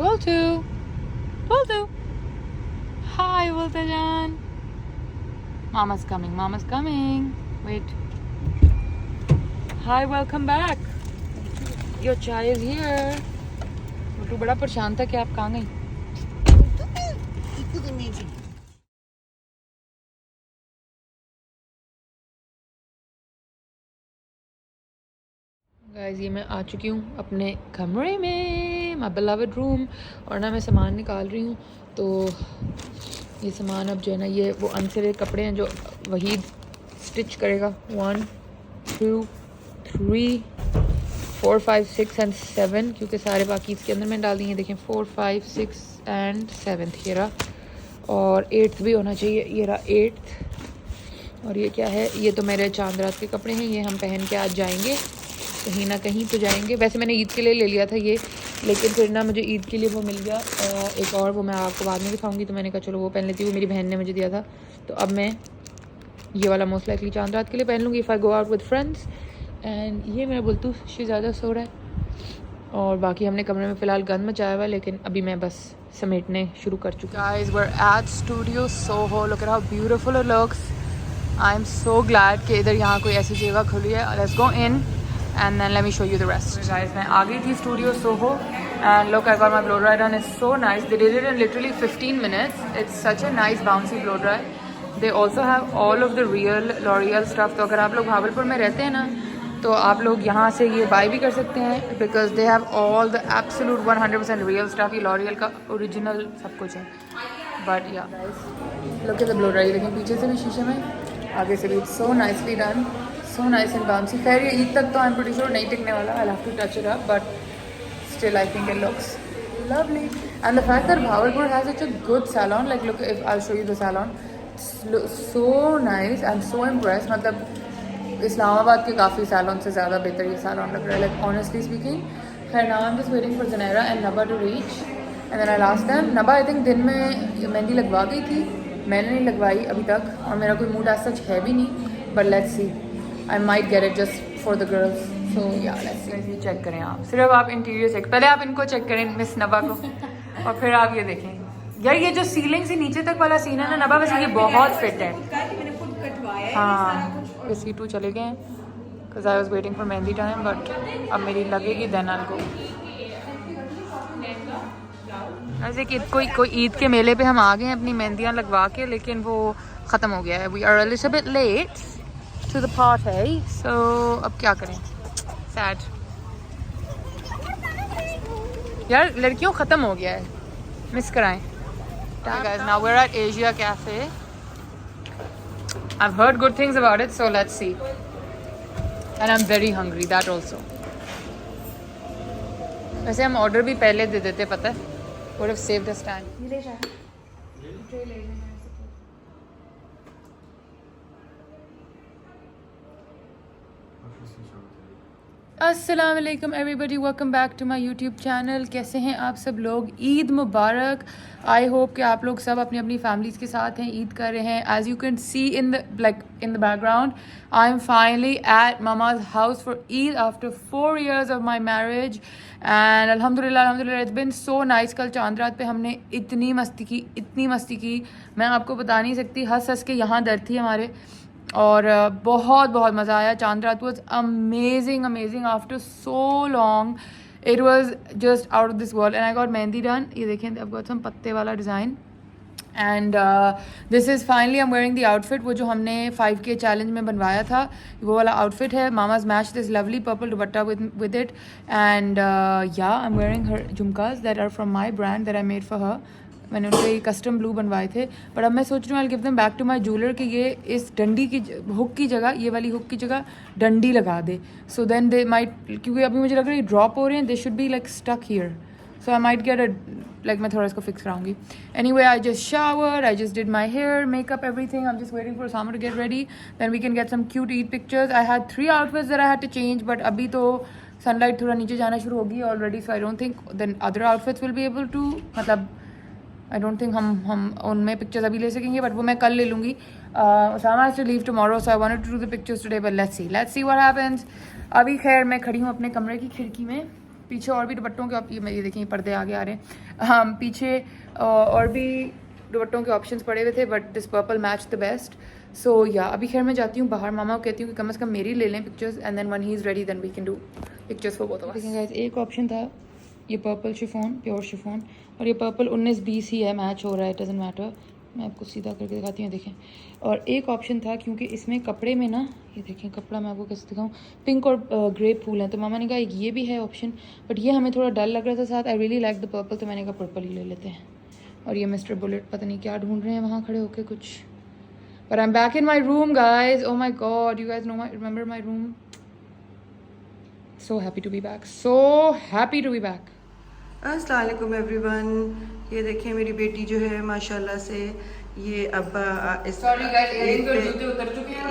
Boltu. Boltu. Hi, Boltajan. Mama's coming. Mama's coming. Wait. Hi, welcome back. Your chai is here. Boltu बड़ा परेशान था कि आप कहाँ गई? गाइस ये मैं आ चुकी हूँ अपने कमरे में, माय बिलव्ड रूम, और ना मैं सामान निकाल रही हूँ। तो ये सामान अब जो है ना, ये वो अनसिले कपड़े हैं जो वहीद स्टिच करेगा। 1 2 3 4 5 6 एंड 7, क्योंकि सारे बाकी इसके अंदर मैंने डाल दिए। देखें 4 5 6 एंड 7 ये रहा, और 8th भी होना चाहिए। ये रहा 8th। और ये क्या है? ये तो मेरे चांद रात के कपड़े हैं, ये हम पहन के आज जाएंगे कहीं ना कहीं तो जाएंगे। वैसे मैंने ईद के लिए ले लिया था ये, लेकिन फिर ना मुझे ईद के लिए वो मिल गया एक और, वो मैं आपको बाद में दिखाऊंगी। तो मैंने कहा चलो वो पहन लेती हूँ, मेरी बहन ने मुझे दिया था। तो अब मैं ये वाला मोस्ट लाइकली चांद रात के लिए पहन लूँगी if I go out with friends. And ये मेरा बुलतू ज़्यादा सो रहा है, और बाकी हमने कमरे में फ़िलहाल गंद मचाया हुआ है, लेकिन अभी मैं बस समेटने शुरू कर चुकी हूँ। Guys we are at studio Soho, look at how beautiful it looks. I am so glad कि इधर यहाँ कोई ऐसी जगह खुली है। Let's go in and then let me show you the rest. Guys, मैं आ गई थी studio Soho, and look, I got my blow dry done. It's so nice. They did it in literally 15 minutes. It's such a nice bouncy blow dry. They also have all of the real L'Oreal stuff. तो अगर आप लोग भावलपुर में रहते हैं ना, तो आप लोग यहाँ से ये बाय भी कर सकते हैं, because they have all the absolute 100% real stuff. ये L'Oreal का ओरिजिनल सब कुछ है। But yeah, guys, look at the blow dry. लेकिन पीछे से भी शीशे में, आगे से भी, it's so nicely done. So nice and bouncy. खैर ये ईद तक तो I'm pretty sure नहीं टिकने वाला. I'll have to touch it up, but still I think it looks lovely. And the fact that Bhavalpur has such a good salon, like look, if I'll show you the salon, it's so nice. I'm so impressed. मतलब इस्लामाबाद के काफ़ी salon से ज़्यादा बेहतर ये salon लग रहा है. Like honestly speaking. खैर now I'm just waiting for Zanera and Naba to reach, and then I'll ask them. Naba I think दिन में मेहंदी लगवा गई थी, मैंने नहीं लगवाई अभी तक, और मेरा कोई मूड as such है भी नहीं. But let's see. I might get it just for the girls. So yeah, let's see. ये चेक करें आप, सिर्फ आप इंटीरियर चेक, पहले आप इनको चेक करें मिस नबा को, और फिर आप ये देखें। यार ये जो सीलिंग से नीचे तक वाला सीन है ना नबा, वैसे ये बहुत फिट है। हाँ ये सीटू चले गए हैं, because I was waiting for mehndi time, but अब मेरी लगेगी then I'll go. ऐसे कि कोई ईद के मेले पे हम आ गए हैं अपनी मेहंदियाँ लगवा के, लेकिन वो ख़त्म हो गया है। We are a little bit late to the party, so अब क्या करें, sad यार, लड़कियों ख़त्म हो गया है, मिस कराएं। Guys, now we're at Asia Cafe. I've heard good things about it, so let's see. And I'm very hungry, that also. वैसे हम ऑर्डर भी पहले दे देते, पता है, would have saved us time. अस्सलाम वालेकुम everybody, welcome back to my YouTube channel. कैसे हैं आप सब लोग? ईद मुबारक। आई होप कि आप लोग सब अपनी अपनी फैमिलीज़ के साथ हैं, ईद कर रहे हैं। As you can see in the background, I am finally at mama's house for Eid after 4 years of my marriage, and अल्हम्दुलिल्लाह इट्स बिन सो नाइस। कल चांद रात पे हमने इतनी मस्ती की, मैं आपको बता नहीं सकती। हंस हंस के यहाँ दर्द थी हमारे, और बहुत मज़ा आया। चांद रात was amazing after so long, it was just out of this world. And I got mehndi done, ये देखें, आई गॉट सम पत्ते वाला design, and this is finally I am wearing the outfit, वो जो हमने 5K चैलेंज में बनवाया था, वो वाला आउटफिट है। Mama's match this lovely purple dupatta with it, and yeah I am wearing her jhumkas that are from my brand that I made for her. मैंने उनके कस्टम ब्लू बनवाए थे, बट अब मैं सोच रही हूँ I give them back to my jeweller कि ये इस डंडी की हुक की जगह, ये वाली हुक की जगह डंडी लगा दे, सो देन दे माइट, क्योंकि अभी मुझे लग रहा है ड्रॉप हो रहे हैं, they should be like stuck here, so I might get a like, मैं थोड़ा इसको फिक्स कराऊंगी। Anyway, I just shower, I just did my hair, makeup, everything. I am just waiting for Samar to get ready, then we can get some cute Eid pictures. I had 3 outfits that I had to change, but अभी तो sunlight थोड़ा नीचे जाना शुरू होगी already, so I don't think then other outfits will be able to, मतलब I don't think हम उनमें पिक्चर्स अभी ले सकेंगे, बट वो मैं कल ले लूँगी। Sama has to leave tomorrow, so I wanted to do the pictures today, but let's see what happens. अभी खैर मैं खड़ी हूँ अपने कमरे की खिड़की में, पीछे और भी दुपट्टों के ये देखिए पर्दे आगे आ रहे हैं। हाँ पीछे और भी दुपट्टों के ऑप्शंस पड़े हुए थे but this purple match the best. So yeah अभी खैर मैं जाती हूँ बाहर, मामा को कहती हूँ कि कम से कम मेरी ले लें pictures and then when he is ready then we can do pictures for both of us. Guys एक ऑप्शन था ये पर्पल शिफॉन, प्योर शिफॉन, और ये पर्पल 19-20 ही है, मैच हो रहा है, डजंट मैटर। मैं आपको सीधा करके दिखाती हूँ, देखें। और एक ऑप्शन था क्योंकि इसमें कपड़े में ना, ये देखें कपड़ा मैं आपको कैसे दिखाऊँ, पिंक और ग्रे फूल हैं, तो मामा ने कहा ये भी है ऑप्शन बट ये हमें थोड़ा डल लग रहा था साथ। I really like the purple, तो मैंने कहा पर्पल ही ले लेते हैं। और ये मिस्टर बुलेट पता नहीं क्या ढूंढ रहे हैं वहाँ खड़े होके कुछ। But I am back in my room guys, oh my God, you guys know my remember my room. So happy to be back, so happy to be back. अस्सलाम वालेकुम एवरीवन। ये देखें मेरी बेटी जो है माशाल्लाह से ये अब इस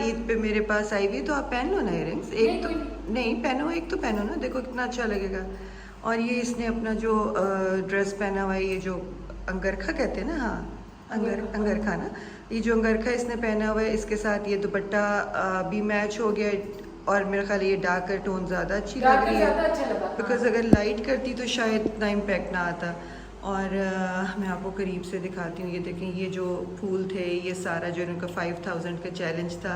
ईद पे मेरे पास आई हुई, तो आप पहन लो ना इयरिंग्स। एक तो नहीं पहनो, एक तो पहनो ना, देखो कितना अच्छा लगेगा। और ये इसने अपना जो ड्रेस पहना हुआ है, ये जो अंगरखा कहते हैं ना, हाँ अंगरखा ना, ये जो अंगरखा इसने पहना हुआ है, इसके साथ ये दुपट्टा भी मैच हो गया। और मेरा ख्याल ये डार्कर टोन ज़्यादा अच्छी लग रही है, बिकॉज अगर लाइट करती तो शायद इतना इम्पैक्ट ना आता। और मैं आपको करीब से दिखाती हूँ, ये देखें ये जो फूल थे, ये सारा जो इनका 5000 का चैलेंज था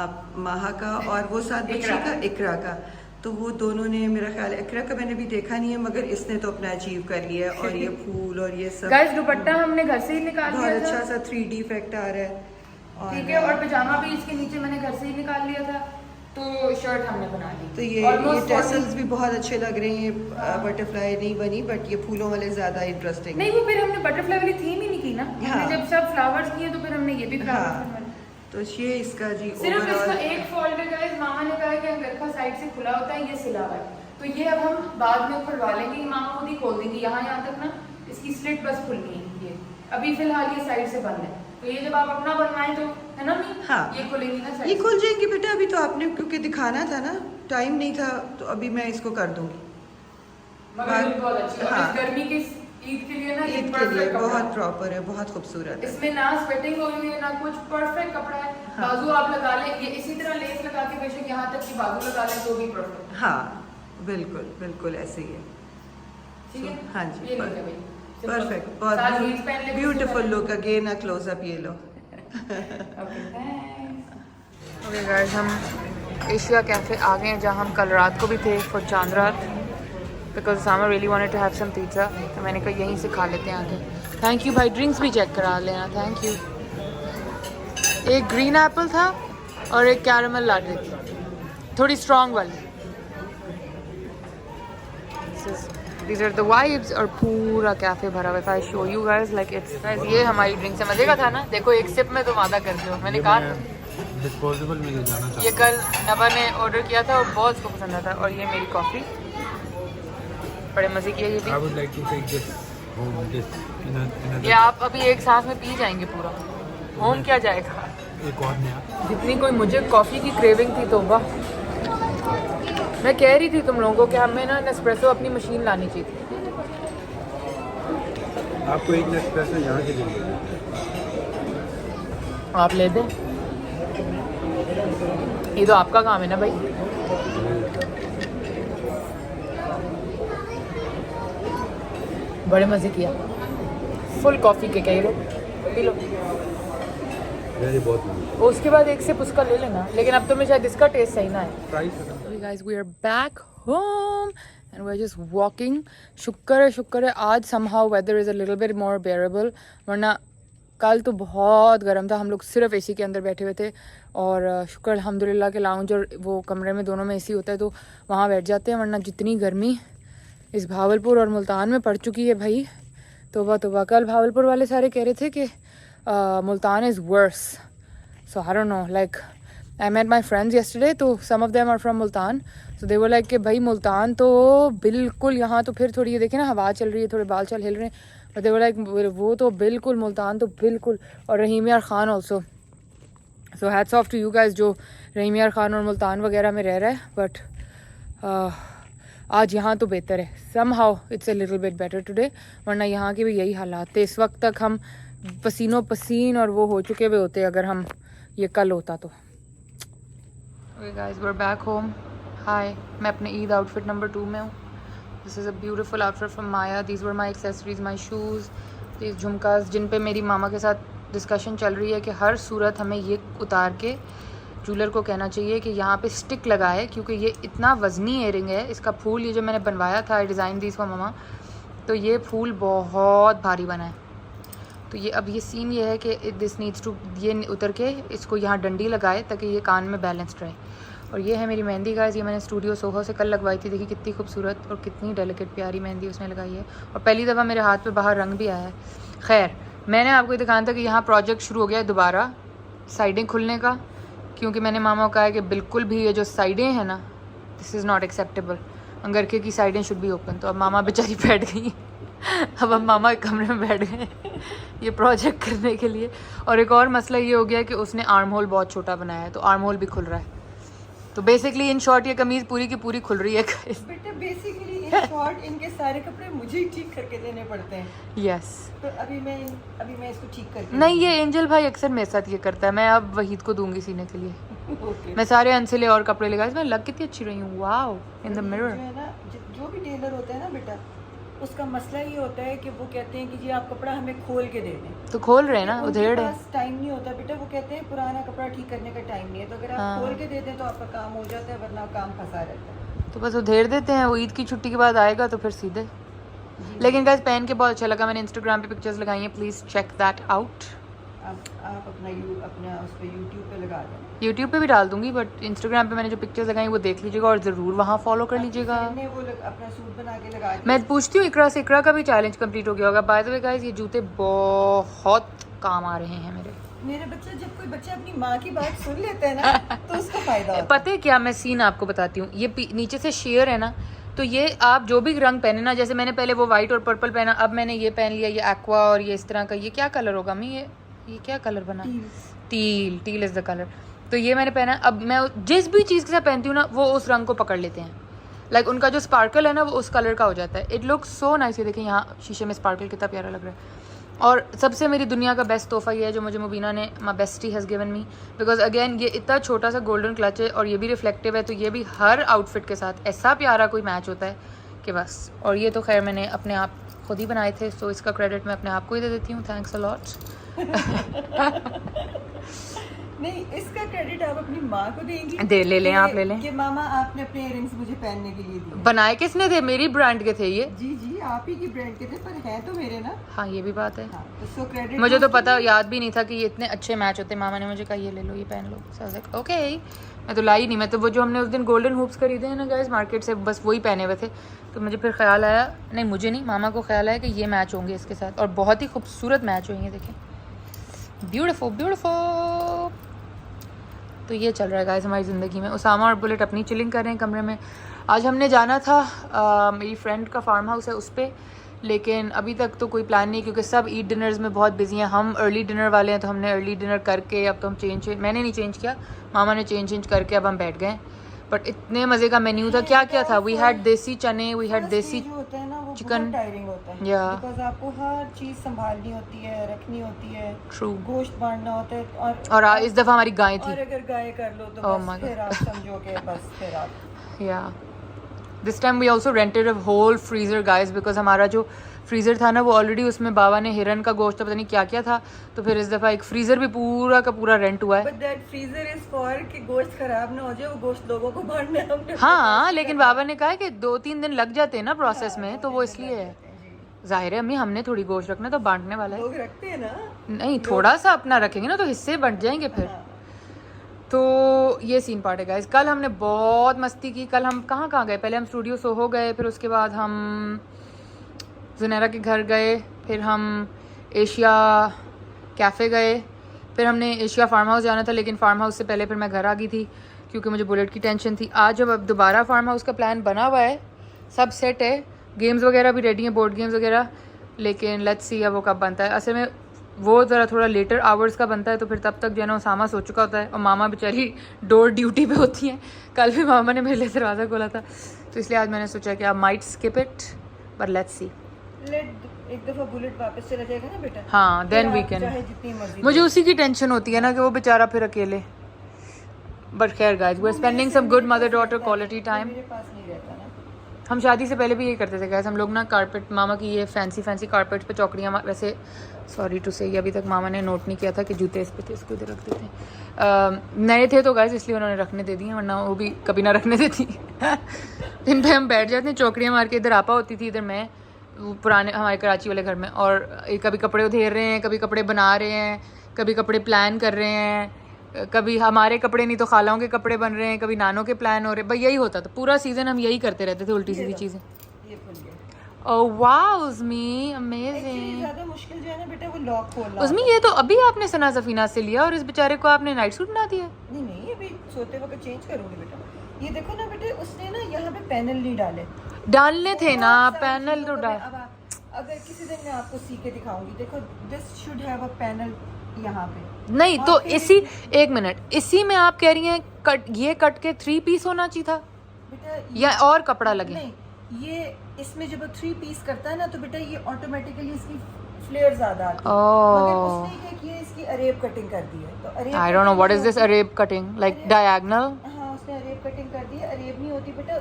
आप माहा का और वो साथ बच्ची का इकरा का, तो वो दोनों ने, मेरा ख्याल इकरा का मैंने भी देखा नहीं है मगर इसने तो अपना अचीव कर लिया है। और ये फूल और ये सब दुपट्टा हमने घर से ही निकाल लिया था, बहुत अच्छा सा 3D इफेक्ट आ रहा है। ठीक है, और पजामा भी इसके नीचे मैंने घर से ही निकाल लिया था, तो शर्ट हमने बना ली। तो ये टेसल्स भी बहुत अच्छे लग रहे हैं। ये बटरफ्लाई नहीं बनी बट ये फूलों वाले ज्यादा इंटरेस्टिंग नहीं, वो फिर हमने बटरफ्लाई वाली थीम ही नहीं की ना। हाँ। जब सब फ्लावर्स किए तो फिर हमने ये भी फ्लावर्स हाँ। तो ये इसका जी सिर्फ इसका एक फॉल्ट है गाइस, मामा ने कहा कि अंगरखा साइड से खुला होता है, ये सिला हुआ है, तो ये अब हम बाद में खुलवा लेंगे, मामा खुद ही खोल देंगे। यहाँ तक ना इसकी स्लिट बस खुलनी है, ये अभी फिलहाल ये साइड से बंद है, तो ये जब आप अपना बनवाएं तो है ना नहीं, हाँ ये खुलेंगी ना, ये खुल जाएंगी बेटा। अभी तो आपने क्योंकि दिखाना था ना, टाइम नहीं था, तो अभी मैं इसको कर दूंगी। मगर बहुत अच्छी, और इस गर्मी के ईद के लिए ना, ईद के लिए बहुत प्रॉपर है, बहुत खूबसूरत है। इसमें ना स्वेटिंग हो रही है ना कुछ, परफेक्ट कपड़ा है। हाँ। बाजू आप लगा लें, ये इसी तरह लेस लगा के बेशक यहाँ तक कि बाजू लगा लें तो भी परफेक्ट। हाँ बिल्कुल बिल्कुल ऐसे ही है, ठीक है। हाँ जी परफेक्ट, बहुत beautiful look. Again a close up ये लो। ओके गाइस, हम एशिया कैफ़े आ गए हैं जहाँ हम कल रात को भी थे फॉर चांद रात, because Sama really wanted to have some pizza, तो मैंने कहा यहीं से खा लेते हैं आके। थैंक यू भाई, ड्रिंक्स भी चेक करा लेना, थैंक यू। एक ग्रीन एप्पल था और एक कैरमल लाटे थी, थोड़ी स्ट्रॉन्ग वाली। These are the vibes, और पूरा कैफे भरा हुआ है। If I show you guys like it's guys, ये हमारी ड्रिंक से मजे का था ना, देखो एक सिप में तो वादा कर दो। मैंने कहा डिस्पोजेबल में ले जाना था। ये कल नबा ने ऑर्डर किया था और बहुत उसको पसंद आता। और ये मेरी कॉफ़ी बड़े मज़े की है ये भी। I would like to take this home, this in a ये आप अभी एक सांस में पी जाएंगे पूरा, होम क्या जाएगा। एक और नया। जितनी कोई मुझे कॉफ़ी की क्रेविंग थी तो वाह, मैं कह रही थी तुम लोगों को कि हमें ना नेस्प्रेसो अपनी मशीन लानी चाहिए थी। आपको एक नेस्प्रेसो यहाँ से देंगे, आप ले दें, ये तो आपका काम है ना भाई। बड़े मज़े किया, फुल कॉफ़ी के कई लोग पी लो, बहुत मज़े। उसके बाद एक सिप उसका ले लेना, लेकिन अब तो मैं शायद इसका टेस्ट सही ना है। Guys, we are back home and we're just walking. शुक्र है आज somehow weather is a little bit more bearable, वरना कल तो बहुत गर्म था। हम लोग सिर्फ एसी के अंदर बैठे हुए थे, और शुक्र अल्हम्दुलिल्लाह के लाउंज और वो कमरे में दोनों में एसी होता है तो वहाँ बैठ जाते हैं, वरना जितनी गर्मी इस भावलपुर और मुल्तान में पड़ चुकी है भाई, तोबा तोबा। कल भावलपुर वाले सारे कह रहे थे कि Multan is verse, so I don't know, like I met my friends yesterday, तो some of them are from Multan, so they were like कि भाई मुल्तान तो बिल्कुल, यहाँ तो फिर थोड़ी ये देखें ना हवा चल रही है, थोड़े बाल चल हिल रहे हैं, but they were like वो तो बिल्कुल मुल्तान तो बिल्कुल। और रहीम यार Khan also, so hats off to you guys जो रहीम यार ख़ान और मुल्तान वगैरह में रह रहा है, but आज यहाँ तो बेहतर है, somehow it's a little bit better today, वरना यहाँ के भी यही हालात थे। इस वक्त तक हम पसीनों पसीन और वो हो चुके हुए होते अगर हम ये कल होता तो। Okay guys, we're back home. Hi, मैं अपने ईद आउटफिट नंबर 2 में हूँ, this is a beautiful outfit from Maya. These were my accessories, my shoes, these jhumkas, जिन पे मेरी मामा के साथ डिस्कशन चल रही है कि हर सूरत हमें ये उतार के जूलर को कहना चाहिए कि यहाँ पे स्टिक लगाए, क्योंकि ये इतना वज़नी ईयरिंग है. इसका फूल ये जो मैंने बनवाया था, डिज़ाइन दी इसको मामा, तो ये फूल बहुत भारी बना है. तो ये अब ये सीन ये है कि दिस नीड्स टू, ये उतर के इसको यहाँ डंडी लगाए ताकि ये कान में बैलेंस्ड रहे. और ये है मेरी मेहंदी गाइस, ये मैंने स्टूडियो सोहो से कल लगवाई थी. देखिए कितनी खूबसूरत और कितनी डेलिकेट प्यारी मेहंदी उसने लगाई है. और पहली दफ़ा मेरे हाथ पे बाहर रंग भी आया है. खैर, मैंने आपको दिखाना था कि यहाँ प्रोजेक्ट शुरू हो गया है दोबारा साइडें खुलने का, क्योंकि मैंने मामा को कहा है कि बिल्कुल भी ये जो साइडें हैं ना, दिस इज़ नॉट एक्सेप्टेबल. अंगरखे की साइडें शुड बी ओपन. तो अब मामा बेचारी बैठ गई. अब हम मामा एक कमरे में बैठ गए ये प्रोजेक्ट करने के लिए. और एक और मसला ये हो गया कि उसने आर्म होल बहुत छोटा बनाया है, तो आर्म होल भी खुल रहा है. तो बेसिकली इन शॉर्ट ये कमीज़ पूरी की पूरी खुल रही है. बेटा बेसिकली इन शॉर्ट इनके सारे कपड़े मुझे ही ठीक करके देने पड़ते हैं. यस. तो अभी मैं इसको ठीक करके नहीं, ये एंजल भाई अक्सर मेरे साथ ये करता है. मैं अब वहीद को दूंगी सीने के लिए. ओके. मैं सारे अनसिले और कपड़े लगाए. मैं लग कितनी अच्छी रही हूँ. वाओ, इन द जो मिरर. है ना, जो भी टेलर होता है ना बेटा, उसका मसला ये होता है कि वो कहते हैं कि जी आप कपड़ा हमें खोल के दे दें. तो खोल रहे हैं ना, उनके उधेड़ है. पास टाइम नहीं होता बेटा. वो कहते हैं पुराना कपड़ा ठीक करने का टाइम नहीं है. तो अगर आप हाँ. खोल के दे दें तो आपका काम हो जाता है, वरना काम फंसा रहता है. तो बस उधेड़ देते हैं. वो ईद की छुट्टी के बाद आएगा तो फिर सीधे. लेकिन गाइस पहन के बहुत अच्छा लगा. मैंने इंस्टाग्राम पे पिक्चर्स लगाई हैं, प्लीज़ चेक दैट आउट. आप अपना उस पर यूट्यूब पे लगा दें. यूट्यूब पे भी डाल दूंगी, बट इंस्टाग्राम पे मैंने जो पिक्चर्स लगाई वो देख लीजिएगा और ज़रूर वहाँ फॉलो कर लीजिएगा. अपना सूट बना के लगा दिया. मैं पूछती हूँ इकरा से, इकरा का भी चैलेंज कंप्लीट हो गया होगा. बाय द वे गाइस, ये जूते बहुत काम आ रहे हैं मेरे बच्चे. जब कोई बच्चा अपनी माँ की बात सुन लेता है ना तो उसका फायदा होता है. पता है क्या, मैं सीन आपको बताती हूँ. ये नीचे से शेयर है ना, तो ये आप जो भी रंग पहने ना, जैसे मैंने पहले वो वाइट और पर्पल पहना, अब मैंने ये पहन लिया, ये एक्वा और ये इस तरह का. ये क्या कलर होगा मैं, ये क्या कलर बना? Teal is the colour. तो ये मैंने पहना. अब मैं जिस भी चीज़ के साथ पहनती हूँ ना, वो उस रंग को पकड़ लेते हैं. लाइक उनका जो स्पार्कल है ना, वो उस कलर का हो जाता है. It looks so nice. ये देखें यहाँ शीशे में स्पार्कल कितना प्यारा लग रहा है. और सबसे मेरी दुनिया का बेस्ट तोहफा ये है जो मुझे मुबीना ने, my bestie has given me, because again ये इतना छोटा सा गोल्डन क्लच है और ये भी रिफ्लेक्टिव है. तो ये भी हर आउटफिट के साथ ऐसा प्यारा कोई मैच होता है कि बस. और ये तो खैर मैंने अपने आप खुद ही बनाए थे, सो इसका क्रेडिट मैं अपने आप को ही दे देती हूँ. Thanks a lot. नहीं, इसका क्रेडिट आप अपनी माँ को देंगी. ले लें, आप ले लें कि मामा आपने अपने इयरिंग्स मुझे पहनने के लिए दिए. बनाए किसने थे? मेरी ब्रांड के थे ये. जी आप ही की ब्रांड के थे, पर हैं तो मेरे ना. हाँ, ये भी बात है. हाँ, तो क्रेडिट मुझे तो पता, याद भी नहीं था कि ये इतने अच्छे मैच होते. मामा ने मुझे कहा ये ले लो, ये पहन लो. ओके. मैं तो लाई नहीं. मैं तो वो जो हमने उस दिन गोल्डन हुप्स खरीदे हैं ना गाइस मार्केट से, बस वही पहने हुए थे. तो मुझे फिर ख्याल आया, नहीं मुझे नहीं, मामा को ख्याल आया कि ये मैच होंगे इसके साथ. और बहुत ही खूबसूरत मैच होंगे. देखें, ब्यूटीफुल ब्यूटीफुल. तो ये चल रहा है गाइस हमारी ज़िंदगी में. उसामा और बुलेट अपनी चिलिंग कर रहे हैं कमरे में. आज हमने जाना था मेरी फ्रेंड का फार्म हाउस है उस पर, लेकिन अभी तक तो कोई प्लान नहीं, क्योंकि सब ईट डिनर्स में बहुत बिजी हैं. हम अर्ली डिनर वाले हैं, तो हमने अर्ली डिनर करके अब तो हम मैंने नहीं चेंज किया, मामा ने चेंज करके अब हम बैठ गए. बट इतने मज़े का मेन्यू था. क्या क्या था? वी हैड देसी चने, वी हैड देसी चिकन. टायरिंग होता है. या बिकॉज़ आपको हर चीज़ संभालनी होती है, रखनी होती है. ट्रू. गोश्त बांटना होता है. और इस दफ़ा हमारी गाय थी. और अगर गाय कर लो तो बस फिर आप समझो कि बस फिर आप. Yeah this time we also rented a whole freezer guys, because हमारा जो फ्रीज़र था ना, वो ऑलरेडी उसमें बाबा ने हिरन का गोश्त पता नहीं क्या क्या था, तो फिर इस दफ़ा एक फ्रीज़र भी पूरा का पूरा रेंट हुआ है. But that freezer is for कि गोश्त खराब ना हो जाए, वो गोश्त लोगों को बांटना है. हाँ, लेकिन बाबा ने कहा है कि 2-3 दिन लग जाते हैं ना प्रोसेस में, तो वो इसलिए है. जाहिर है अम्मी, हमने थोड़ी गोश्त रखना, तो बांटने वाला है. लोग रखते हैं ना. नहीं, थोड़ा सा अपना रखेंगे ना, तो हिस्से बंट जाएंगे फिर. तो ये सीन पार्ट है गाइस. कल हमने बहुत मस्ती की. कल हम कहाँ गए? पहले हम स्टूडियो सोहो गए, फिर उसके बाद हम जुनैरा के घर गए, फिर हम एशिया कैफ़े गए, फिर हमने एशिया फार्म हाउस जाना था, लेकिन फार्म हाउस से पहले फिर मैं घर आ गई थी क्योंकि मुझे बुलेट की टेंशन थी. आज जब अब दोबारा फार्म हाउस का प्लान बना हुआ है, सब सेट है, गेम्स वगैरह भी रेडी हैं, बोर्ड गेम्स वगैरह, लेकिन लेट्स सी अब वो कब बनता है. असल में वो ज़रा थोड़ा लेटर आवर्स का बनता है, तो फिर तब तक जो है ना उसामा सो चुका होता है और मामा बेचारी डोर ड्यूटी पे होती हैं. कल भी मामा ने मेरे लिए दरवाज़ा खोला था, तो इसलिए आज मैंने सोचा कि आप माइट स्किप इट, पर लेट्स सी. एक दफ़ा बुलेट वापस चला जाएगा ना बेटा. हाँ, देन वी कैन. मुझे उसी की टेंशन होती है ना कि वो बेचारा फिर अकेले. बट खैर guys, we are spending some good mother daughter quality time. मेरे पास नहीं रहता ना. हम शादी से पहले भी यही करते थे गैस। हम लोग ना कारपेट, मामा की ये फैंसी फैंसी कारपेट पे चौकड़ियाँ, वैसे सॉरी टू से अभी तक मामा ने नोट नहीं किया था कि जूते इस पे थे, इसको इधर रखते थे। नए थे तो गैस इसलिए उन्होंने रखने दे दिए, वरना वो भी कभी ना रखने देती। इन पे हम बैठ जाते हैं चौकड़ियाँ मार के। इधर आपा होती थी, इधर मैं, वो पुराने हमारे कराची वाले घर में। और कभी कपड़े उधेर रहे हैं, कभी कपड़े बना रहे हैं, कभी कपड़े प्लान कर रहे हैं, कभी हमारे कपड़े नहीं तो खालाओं के कपड़े बन रहे हैं, कभी नानों के प्लान हो रहे हैं। भाई यही होता था पूरा सीजन, हम यही करते रहते थे, उल्टी सीधी चीज़ें। ये खुल गया। Oh wow Usmi, Actually, amazing. ज्यादा मुश्किल जो है ना बेटा वो लॉक खोलना। उस्मी ये तो अभी आपने सना सफीना से लिया और इस बेचारे को आपने नाइट सूट बना दिया। नहीं नहीं, अभी सोते वक्त चेंज करूंगी बेटा। ये देखो ना बेटे, उसने ना यहाँ पे पैनल नहीं डाले। डालने थे ना बहुत सारी पैनल तो चीज़ों डाल। पे अगर किसी दिन मैं आपको सी के दिखाऊंगी, देखो this should have a panel यहाँ पे। नहीं और तो फिर इसी, एक मिनट, इसी में आप कह रही हैं कट, ये कट के 3 पीस होना चाहिए था बेटा या और कपड़ा लगे? नहीं, ये इसमें जब 3 पीस करता है ना तो बेटा ये ऑटोमेटिकली इसकी फ्लेयर ज्यादा आती है। मगर ओह उसने क्या किया, इसकी अरेब कटिंग कर दी है। तो Arab I don't know what is this cutting Arab cutting, like diagonal? हाँ, उसने अरेब कटिंग कर दी है। अरेब नहीं होती बेटा,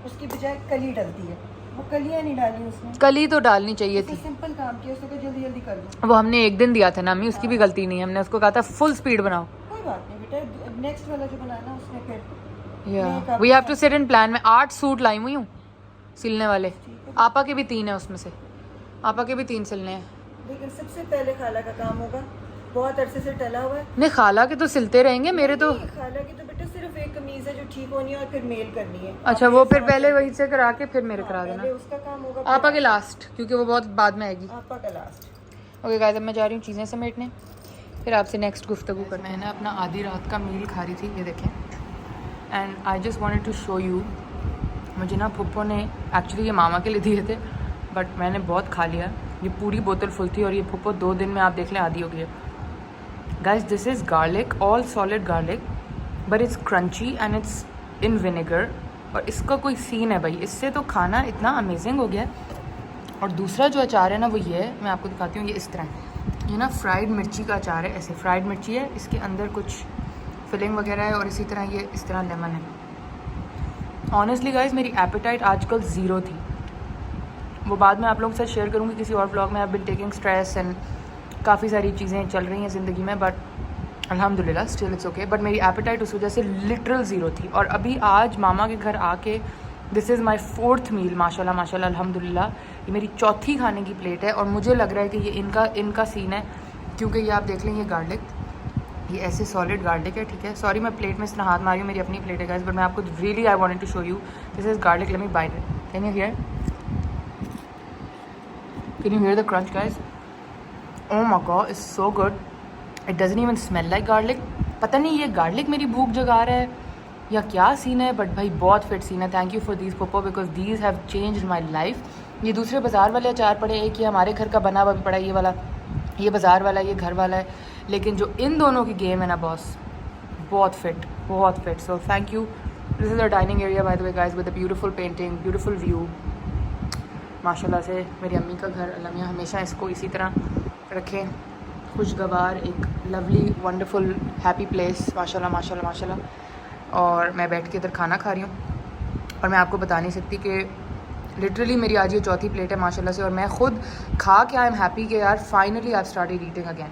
उसकी बजाय कली डलती है। वो कलियां नहीं डाली उसने, कली तो डालनी चाहिए उसने थी। सिंपल काम किया। उसने कहा जल्दी जल्दी कर दो। वो हमने एक दिन दिया था ना अम्मी, उसकी भी गलती नहीं है। हमने उसको कहा था फुल स्पीड बनाओ। कोई बात नहीं बेटा, नेक्स्ट वाला जो बनाना उसने फिर yeah we have to sit in plan. में 8 सूट लाई हुई हूँ सिलने वाले। आपा के भी 3 है उसमें से, आपा के भी 3 सिलने हैं। लेकिन सबसे पहले खाला का काम होगा, बहुत अरसे से टला हुआ है। नहीं खाला के तो सिलते रहेंगे, मेरे तो। नहीं, खाला की तो बेटा सिर्फ एक कमीज है जो ठीक होनी है और फिर मेल करनी है। अच्छा वो फिर पहले वहीं से करा के फिर मेरे करा पहले देना। उसका काम होगा, आपा के लास्ट, क्योंकि वो बहुत बाद में आएगी। आपा का लास्ट। ओके गाइस, अब मैं जा रही हूँ चीज़ें समेटने, फिर आपसे नेक्स्ट गुफ्तगू करना है ना। अपना आधी रात का मील खा रही थी, ये देखें। And I just wanted to show you. मुझे ना पुप्पो ने, एक्चुअली ये मामा के लिए दिए थे बट मैंने बहुत खा लिया। ये पूरी बोतल फुल थी और ये पुप्पो 2 दिन में आप देख लें आधी हो गई है। Guys this is garlic, all solid garlic, but it's crunchy and it's in vinegar. और इसका कोई सीन है भाई, इससे तो खाना इतना अमेजिंग हो गया। और दूसरा जो अचार है ना वो ये है, मैं आपको दिखाती हूँ। ये इस तरह, ये ना फ्राइड मिर्ची का अचार है। ऐसे फ्राइड मिर्ची है, इसके अंदर कुछ फिलिंग वगैरह है और इसी तरह ये इस तरह लेमन है। ऑनेस्टली गाइज मेरी एपेटाइट आजकल ज़ीरो थी। वो बाद में आप लोगों के साथ शेयर करूँगी किसी और ब्लॉग में। I have been taking stress and काफ़ी सारी चीज़ें चल रही हैं ज़िंदगी में, बट अल्हम्दुलिल्लाह स्टिल इट्स ओके। बट मेरी एपेटाइट उस वजह से लिटरल ज़ीरो थी। और अभी आज मामा के घर आके दिस इज़ माई 4th मील, माशाल्लाह माशाल्लाह अल्हम्दुलिल्लाह। ये मेरी 4थी खाने की प्लेट है और मुझे लग रहा है कि ये इनका सीन है, क्योंकि ये आप देख लें, ये गार्लिक, ये ऐसे सॉलिड गार्लिक है, ठीक है। सॉरी मैं प्लेट में इस तरह हाथ मारी हूँ, मेरी अपनी प्लेट है गाइस, बट मैं आपको really I wanted to show you this is garlic. Let me bite it, can you hear, can you hear the crunch guys? Oh my God, it's so good. It doesn't even smell like garlic. पता नहीं ये garlic मेरी भूख जगा रहा है या क्या सीन है, बट भाई बहुत फिट सीन है। Thank you for these पुप्पो because these have changed my life. ये दूसरे बाज़ार वाले अचार पड़े, एक ये हमारे घर का बना हुआ भी पड़ा, ये वाला, ये बाज़ार वाला, ये घर वाला है। लेकिन जो इन दोनों की गेम है ना बॉस, बहुत फिट, बहुत fit. So thank you. This is a dining area by the way guys with a beautiful painting, beautiful view. माशाल्लाह से मेरी अम्मी का घर, अल्लाह मियां हमेशा इसको इसी तरह रखें, खुशगवार, एक लवली वंडरफुल हैप्पी प्लेस, माशाल्लाह माशाल्लाह माशाल्लाह। और मैं बैठ के इधर खाना खा रही हूँ और मैं आपको बता नहीं सकती कि लिटरली मेरी आज ये 4थी प्लेट है माशाल्लाह से। और मैं खुद खा के आई एम हैप्पी कि यार finally I started eating again.